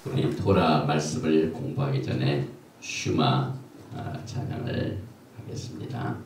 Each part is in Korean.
우리 토라 말씀을 공부하기 전에 슈마 찬양을 하겠습니다.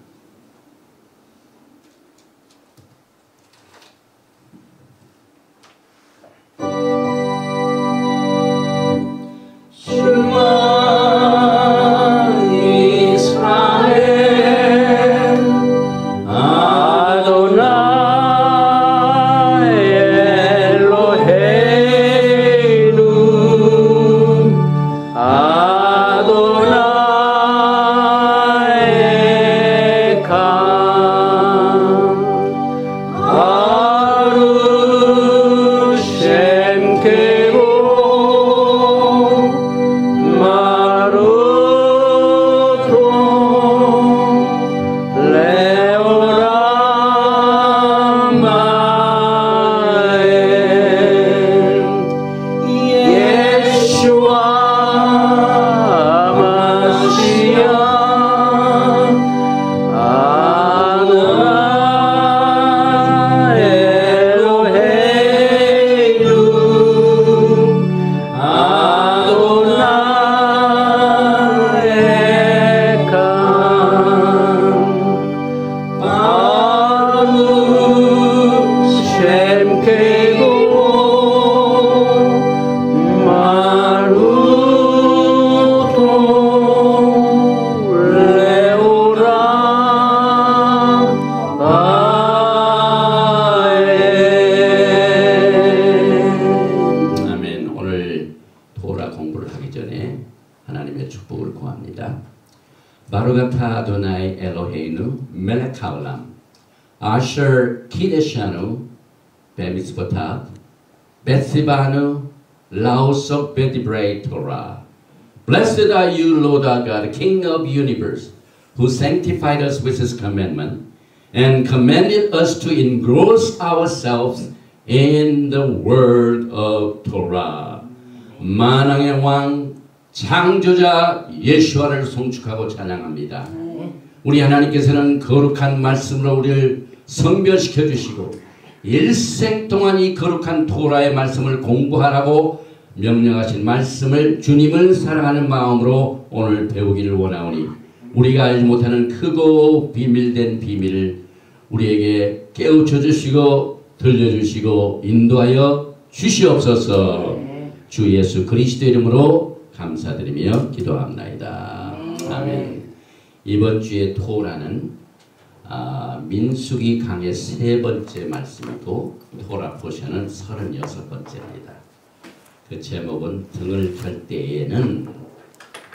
바루가타 아도나이 엘로헤이누 멜렉 하올람 아셔 키데샤누 베미스보탑 베시바누 라오속 베디브레이 토라 Blessed are you, Lord our God, King of universe, who sanctified us with his commandment and commanded us to engross ourselves in the word of Torah. 만왕의 왕 창조자 예수와를 송축하고 찬양합니다. 우리 하나님께서는 거룩한 말씀으로 우리를 성별시켜 주시고 일생 동안 이 거룩한 토라의 말씀을 공부하라고 명령하신 말씀을 주님을 사랑하는 마음으로 오늘 배우기를 원하오니 우리가 알지 못하는 크고 비밀된 비밀을 우리에게 깨우쳐 주시고 들려주시고 인도하여 주시옵소서. 주 예수 그리스도 이름으로 감사드리며 기도합나이다. 아멘. 이번 주의 토라는 민수기 강의 세 번째 말씀이고 토라 포션은 36번째입니다. 그 제목은 등을 켤 때에는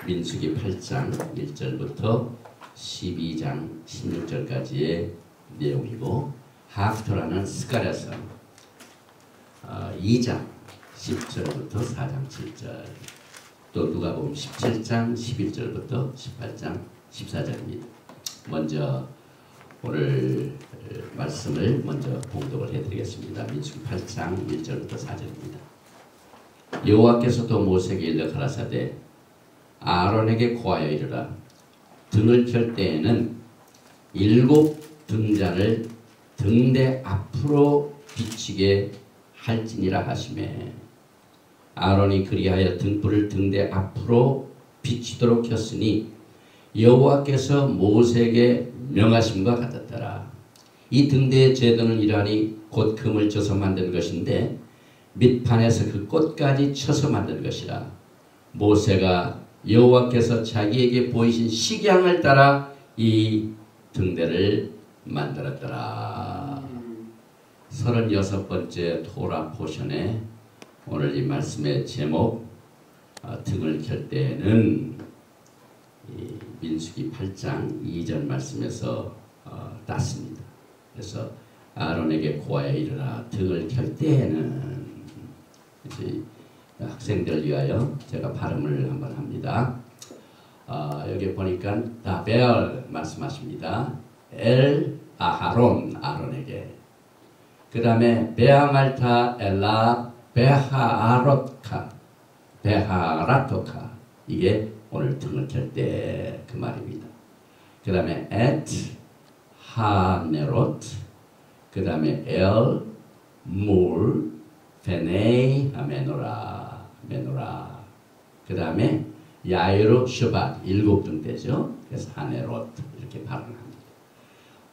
민수기 8장 1절부터 12장 16절까지의 내용이고 하프토라는 스가랴서 2장 10절부터 4장 7절 또 누가복음 17장 11절부터 18장 14절입니다. 먼저 오늘 말씀을 먼저 봉독을 해드리겠습니다. 민수기 8장 1절부터 4절입니다. 여호와께서 또 모세에게 일러 가라사대 아론에게 고하여 이르라. 등을 켤 때에는 7 등잔을 등대 앞으로 비치게 할지니라 하시매 아론이 그리하여 등불을 등대 앞으로 비치도록 켰으니 여호와께서 모세에게 명하심과 같았더라. 이 등대의 제도는 이러하니 곧 금을 쳐서 만든 것인데 밑판에서 그 꽃까지 쳐서 만든 것이라. 모세가 여호와께서 자기에게 보이신 식양을 따라 이 등대를 만들었더라. 36번째 토라 포션에 오늘 이 말씀의 제목 등을 켤 때에는 민수기 8장 2절 말씀에서 땄습니다. 그래서 아론에게 고하여 이르라. 등을 켤 때에는 학생들 위하여 제가 발음을 한번 합니다. 여기 보니까 다벨 말씀하십니다. 엘 아하론 아론에게 그 다음에 베아말타 엘라 베하아롯카 베하라토카 이게 오늘 등을 켤 때 그 말입니다. 그 다음에 엣 하네롯 그 다음에 엘 물 페네이 하메노라 메노라. 그 다음에 야이로 슈밧 7등대죠. 그래서 하네롯 이렇게 발음합니다.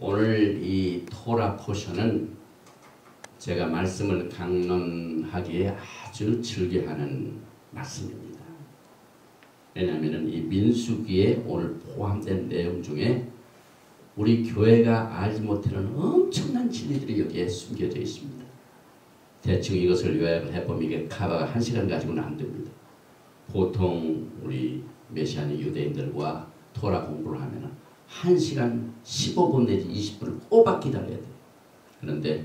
오늘 이 토라 포션은 제가 말씀을 강론하기에 아주 즐겨하는 말씀입니다. 왜냐하면 이 민수기에 오늘 포함된 내용 중에 우리 교회가 알지 못하는 엄청난 진리들이 여기에 숨겨져 있습니다. 대충 이것을 요약을 해보면 이게 카바가 1시간 가지고는 안 됩니다. 보통 우리 메시아니 유대인들과 토라 공부를 하면 1시간 15분 내지 20분을 꼬박 기다려야 돼요. 그런데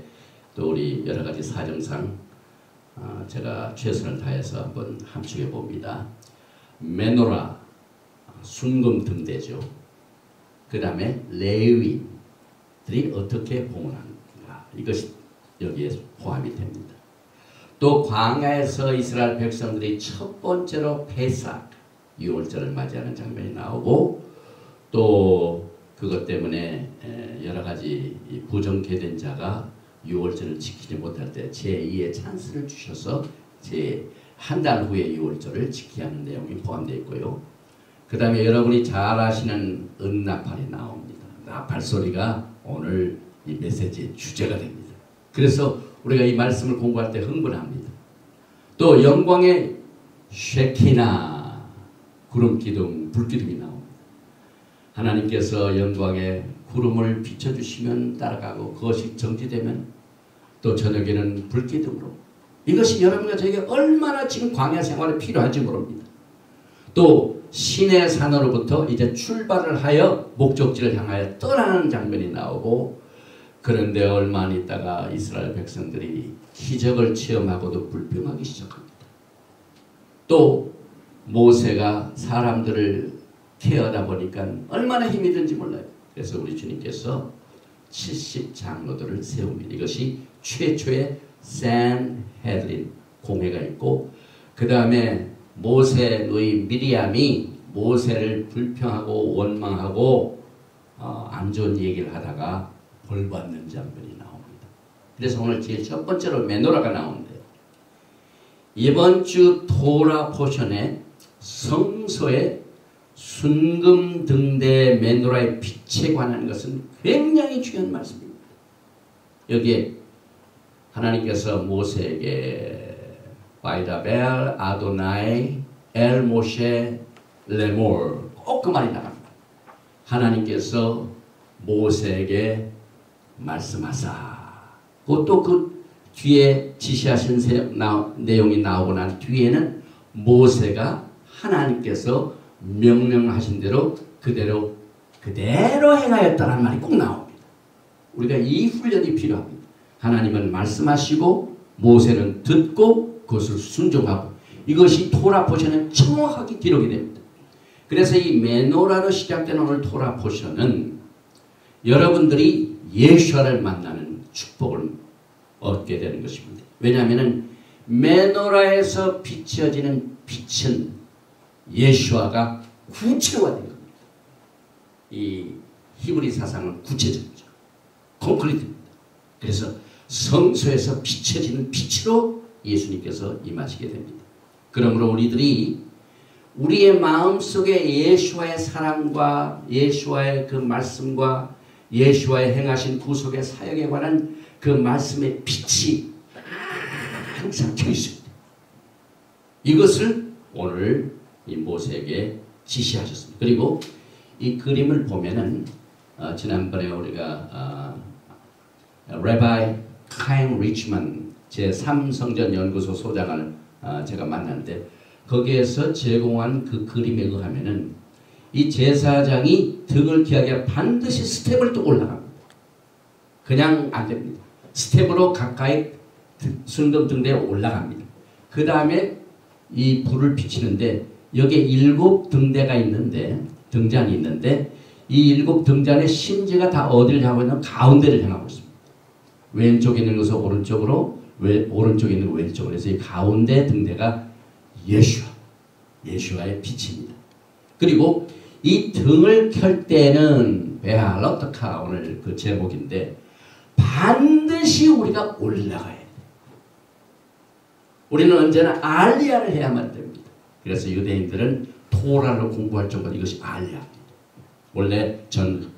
또 우리 여러 가지 사정상 제가 최선을 다해서 한번 함축해 봅니다. 메노라, 순금 등대죠. 그 다음에 레위들이 어떻게 봉헌하는가, 이것이 여기에 포함이 됩니다. 또 광야에서 이스라엘 백성들이 첫 번째로 페삭, 유월절을 맞이하는 장면이 나오고, 또 그것 때문에 여러 가지 부정케된 자가 유월절을 지키지 못할 때 제2의 찬스를 주셔서 한 달 후에 유월절을 지키게 하는 내용이 포함되어 있고요. 그 다음에 여러분이 잘 아시는 은나팔이 나옵니다. 나팔 소리가 오늘 이 메시지의 주제가 됩니다. 그래서 우리가 이 말씀을 공부할 때 흥분합니다. 또 영광의 쉐키나, 구름 기둥, 불기둥이 나옵니다. 하나님께서 영광의 구름을 비춰주시면 따라가고, 그것이 정지되면 또 저녁에는 불기둥으로. 이것이 여러분과 저에게 얼마나 지금 광야 생활에 필요한지 모릅니다. 또 시내 산으로부터 이제 출발을 하여 목적지를 향하여 떠나는 장면이 나오고, 그런데 얼마 안 있다가 이스라엘 백성들이 기적을 체험하고도 불평하기 시작합니다. 또 모세가 사람들을 케어하다 보니까 얼마나 힘이 든지 몰라요. 그래서 우리 주님께서 70장로들을 세웁니다. 이것이 최초의 산헤드린 공회가 있고, 그 다음에 모세의 미리암이 모세를 불평하고 원망하고 안 좋은 얘기를 하다가 벌받는 장면이 나옵니다. 그래서 오늘 제일 첫 번째로 메노라가 나오는데요. 이번 주 토라 포션의 성소의 순금 등대 메노라의 빛에 관한 것은 굉장히 중요한 말씀입니다. 여기에 하나님께서 모세에게 바이다벨 아도나이 엘 모셰 레몰, 꼭 그 말이 나갑니다. 하나님께서 모세에게 말씀하사. 그것도 그 뒤에 지시하신 내용이 나오고 난 뒤에는 모세가 하나님께서 명령하신 대로 그대로 행하였다는 말이 꼭 나옵니다. 우리가 이 훈련이 필요합니다. 하나님은 말씀하시고 모세는 듣고 그것을 순종하고, 이것이 토라 포션은 정확하게 기록이 됩니다. 그래서 이 메노라로 시작되는 오늘 토라 포션은 여러분들이 예수와를 만나는 축복을 얻게 되는 것입니다. 왜냐하면 메노라에서 비춰지는 빛은 예수와가 구체화된 겁니다. 이 히브리 사상은 구체적이죠. 콘크리트입니다. 그래서 성소에서 비춰지는 빛으로 예수님께서 임하시게 됩니다. 그러므로 우리들이 우리의 마음속에 예수와의 사랑과 예수와의 그 말씀과 예수와의 행하신 구속의 사역에 관한 그 말씀의 빛이 항상 켜 있습니다. 이것을 오늘 이 모세에게 지시하셨습니다. 그리고 이 그림을 보면은 지난번에 우리가 레바이 카임 리치먼 제3성전연구소 소장을 제가 만났는데, 거기에서 제공한 그 그림에 의하면은 이 제사장이 등을 기하기 위해 반드시 스텝을 또 올라갑니다. 그냥 안 됩니다. 스텝으로 가까이 순금 등대에 올라갑니다. 그 다음에 이 불을 비치는데, 여기에 7등대가 있는데, 등잔이 있는데, 이 7등잔의 심지가 다 어디를 향하고 있냐면 가운데를 향하고 있습니다. 왼쪽에 있는 것은 오른쪽으로, 오른쪽에 있는 것 왼쪽으로 해서 이 가운데 등대가 예수와의 빛입니다. 그리고 이 등을 켤 때는 베할러트카, 오늘 그 제목인데, 반드시 우리가 올라가야 돼요. 우리는 언제나 알리야를 해야만 됩니다. 그래서 유대인들은 토라를 공부할 정도로 이것이 알리야입니다. 원래 전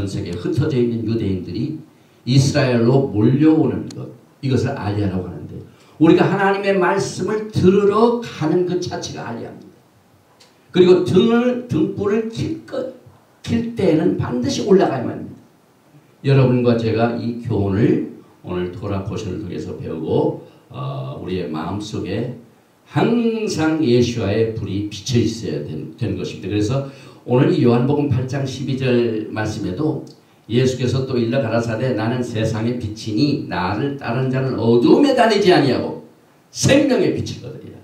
세계에 흩어져 있는 유대인들이 이스라엘로 몰려오는 것, 이것을 알리야라고 하는데, 우리가 하나님의 말씀을 들으러 가는 그 자체가 알리야입니다. 그리고 등불을 킬 때에는 반드시 올라가야만 합니다. 여러분과 제가 이 교훈을 오늘 토라 포션을 통해서 배우고 우리의 마음속에 항상 예수와의 불이 비쳐 있어야 되는 것입니다. 그래서 오늘 이 요한복음 8장 12절 말씀에도 예수께서 또 일러 가라사대 나는 세상의 빛이니 나를 따르는 자는 어두움에 다니지 아니하고 생명의 빛을 거두리라.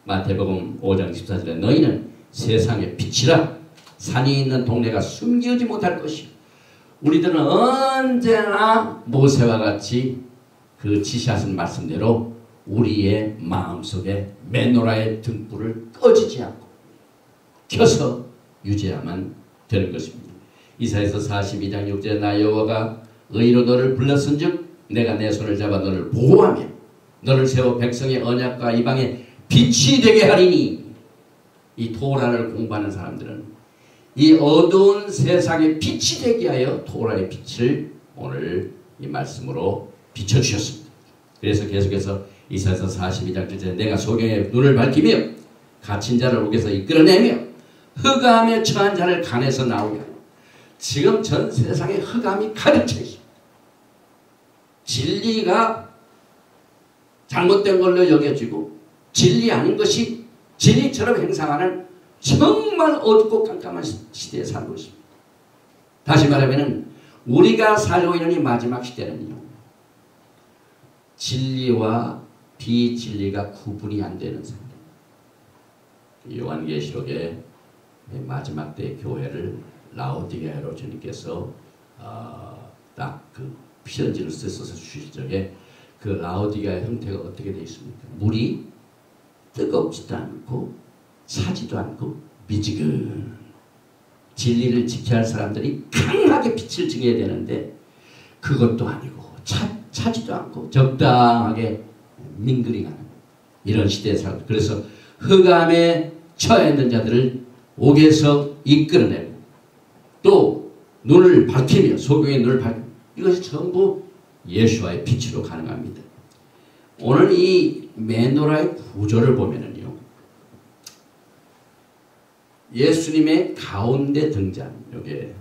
마태복음 5장 14절에 너희는 세상의 빛이라. 산이 있는 동네가 숨기지 못할 것이요. 우리들은 언제나 모세와 같이 그 지시하신 말씀대로 우리의 마음속에 메노라의 등불을 꺼지지 않고 켜서 유지해야만 되는 것입니다. 이사야서 42장 6절에 나 여호와가 의로 너를 불렀은즉 내가 내 손을 잡아 너를 보호하며 너를 세워 백성의 언약과 이방의 빛이 되게 하리니. 이 토라를 공부하는 사람들은 이 어두운 세상의 빛이 되게 하여 토라의 빛을 오늘 이 말씀으로 비춰주셨습니다. 그래서 계속해서 이사야서 42장 7절에 내가 소경의 눈을 밝히며 갇힌 자를 옥에서 이끌어내며 흑암에 처한 자를 간에서 나오게 하여. 지금 전 세상에 흑암이 가득 차 있습니다. 진리가 잘못된 걸로 여겨지고 진리 아닌 것이 진리처럼 행상하는 정말 어둡고 깜깜한 시대에 살고 있습니다. 다시 말하면 우리가 살고 있는 이 마지막 시대는요, 진리와 비진리가 구분이 안 되는 상태. 요한계시록의 마지막 때 교회를 라오디게아로 주님께서 딱 그 편지를 써서 주실 적에 그 라오디게아의 형태가 어떻게 되어 있습니까? 물이 뜨겁지도 않고 차지도 않고 미지근. 진리를 지켜야 할 사람들이 강하게 빛을 증해야 되는데 그것도 아니고 차지도 않고 적당하게 민글이 가는 이런 시대에 살고, 그래서 흑암에 처해 있는 자들을 옥에서 이끌어내고 또 눈을 밝히며 소경의 눈을 밝히며 이것이 전부 예수와의 빛으로 가능합니다. 오늘 이 메노라의 구조를 보면은요, 예수님의 가운데 등잔, 이게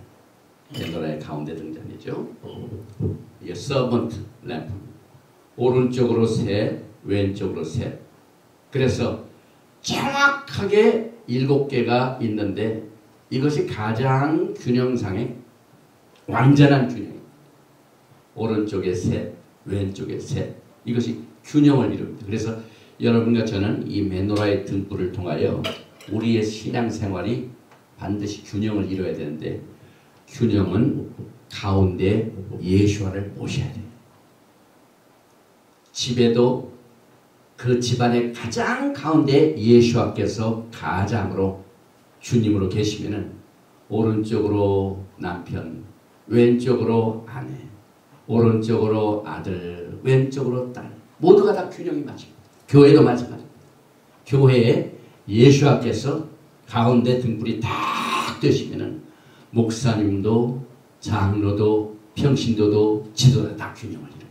메노라의 가운데 등잔이죠. 이게 서번트 램프, 오른쪽으로 셋, 왼쪽으로 셋. 그래서 정확하게 7개가 있는데 이것이 가장 균형상의 완전한 균형. 오른쪽에 셋, 왼쪽에 셋. 이것이 균형을 이룹니다. 그래서 여러분과 저는 이 메노라의 등불을 통하여 우리의 신앙생활이 반드시 균형을 이뤄야 되는데, 균형은 가운데 예수와를 모셔야 돼요. 집에도 그 집안의 가장 가운데 예수와께서 가장으로 주님으로 계시면은 오른쪽으로 남편, 왼쪽으로 아내, 오른쪽으로 아들, 왼쪽으로 딸, 모두가 다 균형이 맞습니다. 교회도 마찬가지입니다. 교회에 예수와께서 가운데 등불이 딱 되시면은 목사님도 장로도 평신도도 지도자 다 균형을 이룹니다.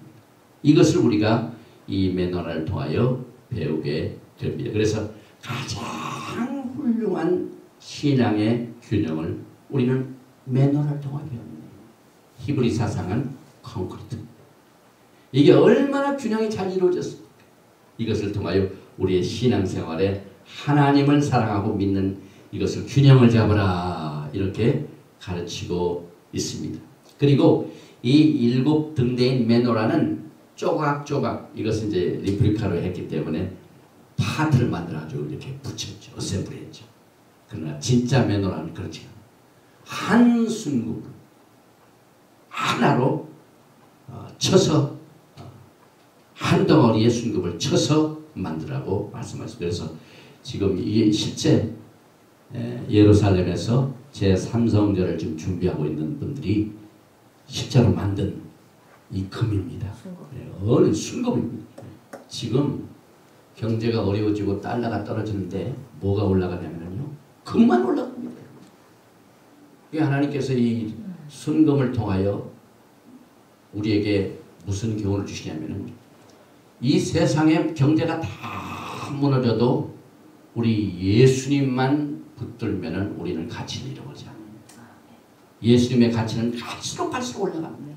이것을 우리가 이 메노라를 통하여 배우게 됩니다. 그래서 가장 훌륭한 신앙의 균형을 우리는 메노라를 통하여 배웁니다. 히브리 사상은 콘크리트. 이게 얼마나 균형이 잘 이루어졌습니까? 이것을 통하여 우리의 신앙생활에 하나님을 사랑하고 믿는 이것을 균형을 잡으라 이렇게 가르치고 있습니다. 그리고 이 7등대인 메노라는 조각조각, 이것은 이제 리플리카로 했기 때문에 파트를 만들어가지고 이렇게 붙였죠. 어셈블리 했죠. 그러나 진짜 메노라는 그렇지 않아요. 한 순국 하나로 쳐서 한 덩어리의 순금을 쳐서 만들라고 말씀하셨어요. 그래서 지금 이 실제 예루살렘에서 제3성전을 지금 준비하고 있는 분들이 실제로 만든 이 금입니다. 어느 순금입니다. 지금 경제가 어려워지고 달러가 떨어지는데 뭐가 올라가냐면요. 금만 올라갑니다. 하나님께서 이 순금을 통하여 우리에게 무슨 교훈을 주시냐면은 이 세상의 경제가 다 무너져도 우리 예수님만 붙들면은 우리는 가치를 잃어버리지 않습니다. 예수님의 가치는 갈수록 올라갑니다.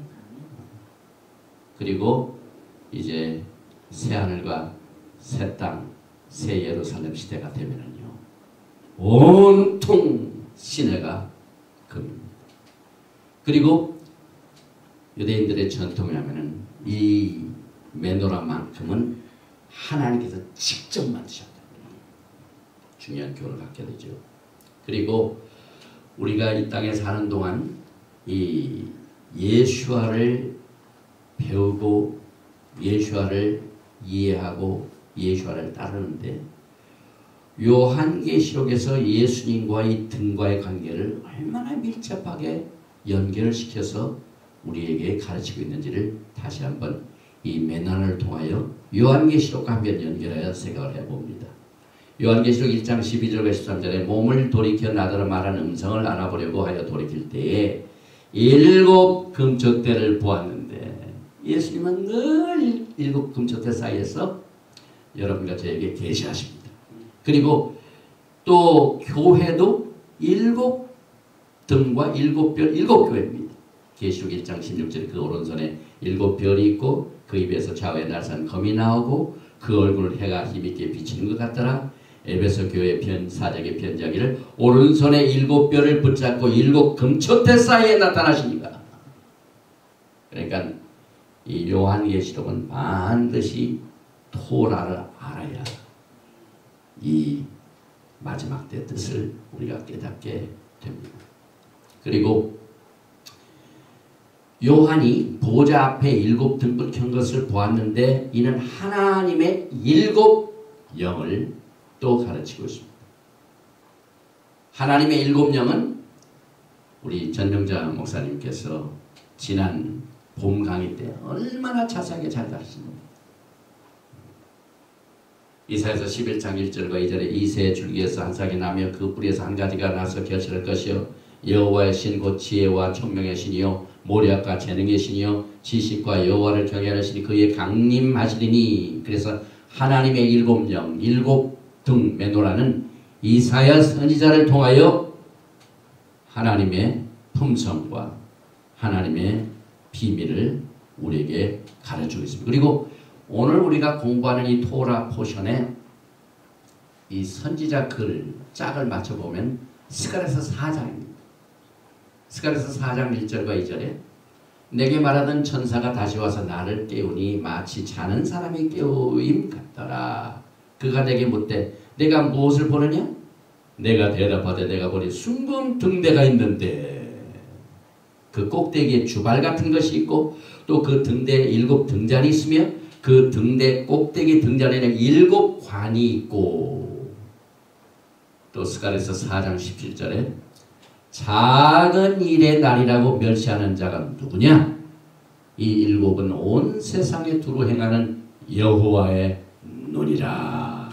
그리고 이제 새하늘과 새 땅, 새 예루살렘 시대가 되면은요, 온통 시내가 금입니다. 그리고 유대인들의 전통이라면은 이 메노라만큼은 하나님께서 직접 만드셨다. 중요한 교훈을 갖게 되죠. 그리고 우리가 이 땅에 사는 동안 이 예수와를 배우고 예수와를 이해하고 예수와를 따르는데 요한계시록에서 예수님과 이 등과의 관계를 얼마나 밀접하게 연결을 시켜서 우리에게 가르치고 있는지를 다시 한번 이 맨난을 통하여 요한계시록과 한번 연결하여 생각을 해봅니다. 요한계시록 1장 12절과 13절에 몸을 돌이켜 나더러 말한 음성을 알아보려고 하여 돌이킬 때에 7 금초대를 보았는데 예수님은 늘 7 금초대 사이에서 여러분과 저에게 계시하십니다. 그리고 또 교회도 7 등과 7 별 7 교회입니다. 계시록 1장 16절에 그 오른손에 7 별이 있고 그 입에서 좌우에 날선 검이 나오고 그 얼굴을 해가 힘있게 비치는 것 같더라. 에베소 교회 4장의 편지하기를 오른손에 7 별을 붙잡고 7 금초대 사이에 나타나시니까. 그러니까 이 요한계시록은 반드시 토라를 알아야 이 마지막 때 뜻을 우리가 깨닫게 됩니다. 그리고 요한이 보좌 앞에 7 등불 켠 것을 보았는데 이는 하나님의 7 영을 또 가르치고 있습니다. 하나님의 7 영은 우리 전정자 목사님께서 지난 봄 강의 때 얼마나 자세하게 잘 가르치십니다. 이사야서 11장 1절과 2절에 이새의 줄기에서 한 싹이 나며 그 뿌리에서 한 가지가 나서 결실할 것이요 여호와의 신 곧 지혜와 총명의 신이요 모략과 재능의 신이요 지식과 여호와를 경외하는 신이 그의 강림하시리니. 그래서 하나님의 7 영, 7 등 메노라는 이사야 선지자를 통하여 하나님의 품성과 하나님의 비밀을 우리에게 가르치고 있습니다. 그리고 오늘 우리가 공부하는 이 토라 포션에 이 선지자 글 짝을 맞춰보면 스가랴서 4장입니다. 스가랴서 4장 1절과 2절에 내게 말하던 천사가 다시 와서 나를 깨우니 마치 자는 사람이 깨우임 같더라. 그가 내게 묻되 내가 무엇을 보느냐? 내가 대답하되 내가 보니 순금 등대가 있는데 그 꼭대기에 주발 같은 것이 있고 또 그 등대에 7 등잔이 있으며 그 등대 꼭대기 등잔에는 7 관이 있고 또 스가랴서 4장 17절에 작은 일의 날이라고 멸시하는 자가 누구냐? 이 7은 온 세상에 두루 행하는 여호와의 눈이라.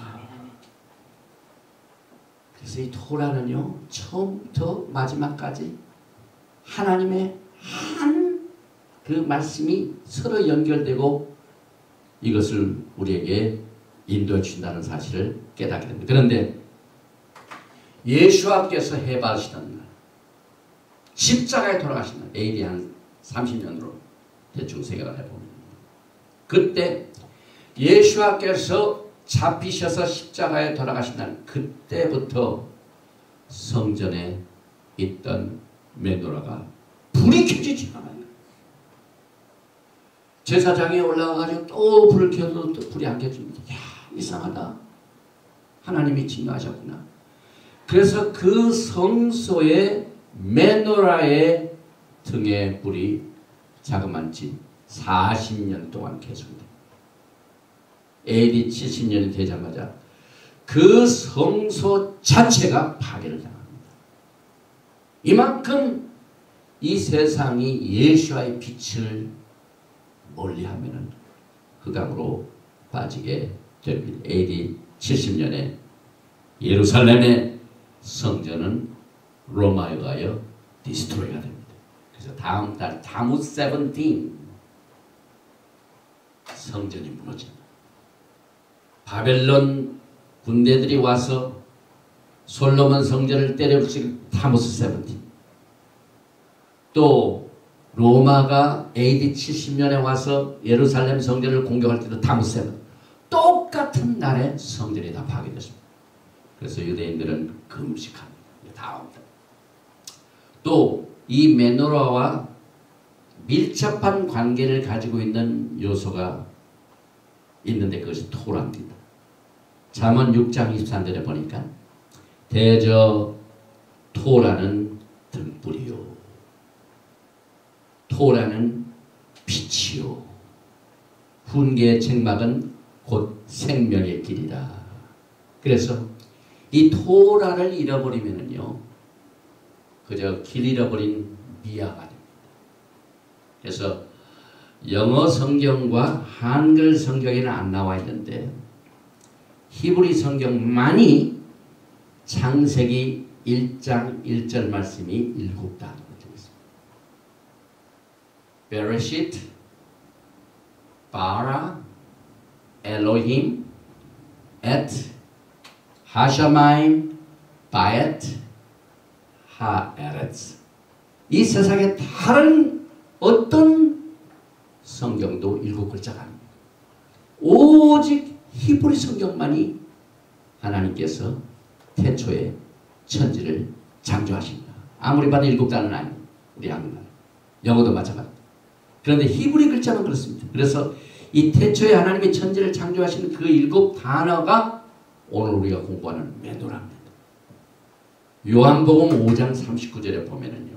그래서 이 토라는요 처음부터 마지막까지 하나님의 한 그 말씀이 서로 연결되고 이것을 우리에게 인도해 주신다는 사실을 깨닫게 됩니다. 그런데 예수와께서 해바시던 날 십자가에 돌아가신 날 AD 한 30년으로 대충 생각을 해봅니다. 그때 예수와께서 잡히셔서 십자가에 돌아가신 날 그때부터 성전에 있던 메노라가 불이 켜지지 않아요. 제사장에 올라가가지고 또 불을 켜도 또 불이 안 켜집니다. 야, 이상하다. 하나님이 진노하셨구나. 그래서 그 성소의 메노라의 등에 불이 자그만치 40년 동안 계속됩니다. AD 70년이 되자마자 그 성소 자체가 파괴를 당합니다. 이만큼 이 세상이 예수와의 빛을 멀리하면은 흑암으로 빠지게 됩니다. AD 70년에 예루살렘의 성전은 로마에 의하여 디스트로이가 됩니다. 그래서 다음 달 타무 17 성전이 무너집니다. 바벨론 군대들이 와서 솔로몬 성전을 때려부수고 타무스 17. 또 로마가 AD 70년에 와서 예루살렘 성전을 공격할 때도 타무스 7. 똑같은 날에 성전이 다 파괴됐습니다. 그래서 유대인들은 금식합니다. 다음 달. 또 이 메노라와 밀접한 관계를 가지고 있는 요소가 있는데 그것이 토라입니다. 잠언 6장 23절에 보니까 대저 토라는 등불이요 토라는 빛이요 훈계의 책막은 곧 생명의 길이라. 그래서 이 토라를 잃어버리면은요 그저 길 잃어버린 미아가 됩니다. 그래서 영어 성경과 한글 성경에는 안 나와 있는데 히브리 성경만이 창세기 1장 1절 말씀이 7단어로 되어 있습니다. 베레시트, 바라, 엘로힘, 엣, 하샤마임, 바엣, 하에렛. 이 세상에 다른 어떤 성경도 7글자가 아닙니다. 오직 히브리 성경만이 하나님께서 태초에 천지를 창조하십니다. 아무리 봐도 7단어는 아닙니다. 우리 한국말. 영어도 마찬가지입니다. 그런데 히브리 글자는 그렇습니다. 그래서 이 태초에 하나님이 천지를 창조하시는 그 7단어가 오늘 우리가 공부하는 메노라입니다. 요한복음 5장 39절에 보면은요.